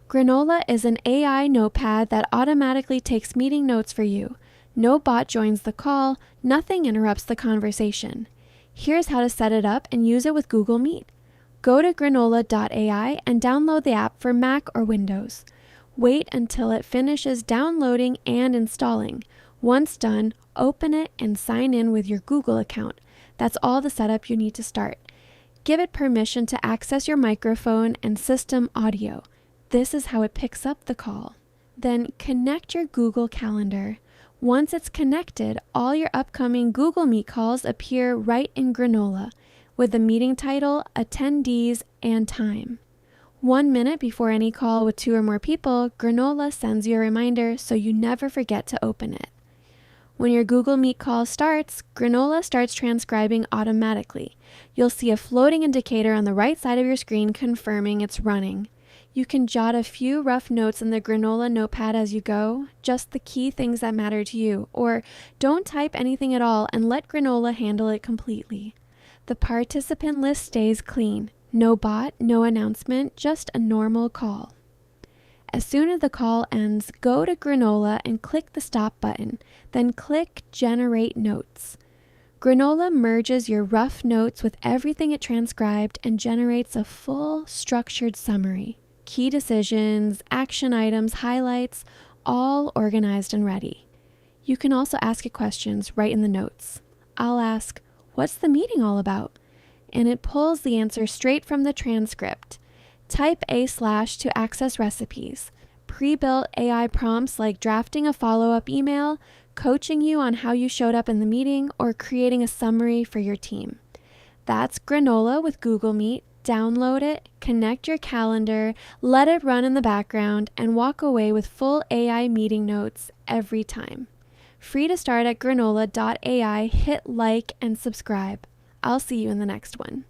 Granola is an AI notepad that automatically takes meeting notes for you. No bot joins the call, nothing interrupts the conversation. Here's how to set it up and use it with Google Meet. Go to Granola AI and download the app for Mac or Windows. Wait until it finishes downloading and installing. Once done, open it and sign in with your Google account. That's all the setup you need to start. Give it permission to access your microphone and system audio. This is how it picks up the call. Then connect your Google Calendar. Once it's connected, all your upcoming Google Meet calls appear right in Granola, with the meeting title, attendees, and time. 1 minute before any call with 2 or more people, Granola sends you a reminder so you never forget to open it. When your Google Meet call starts, Granola starts transcribing automatically. You'll see a floating indicator on the right side of your screen confirming it's running. You can jot a few rough notes in the Granola notepad as you go, just the key things that matter to you, or don't type anything at all and let Granola handle it completely. The participant list stays clean. No bot, no announcement, just a normal call. As soon as the call ends, go to Granola and click the stop button, then click Generate Notes. Granola merges your rough notes with everything it transcribed and generates a full, structured summary. Key decisions, action items, highlights, all organized and ready. You can also ask it questions right in the notes. I'll ask, "What's the meeting all about?" And it pulls the answer straight from the transcript. Type / to access recipes. Pre-built AI prompts like drafting a follow-up email, coaching you on how you showed up in the meeting, or creating a summary for your team. That's Granola with Google Meet. Download it, connect your calendar, let it run in the background, and walk away with full AI meeting notes every time. Free to start at Granola AI. Hit like and subscribe. I'll see you in the next one.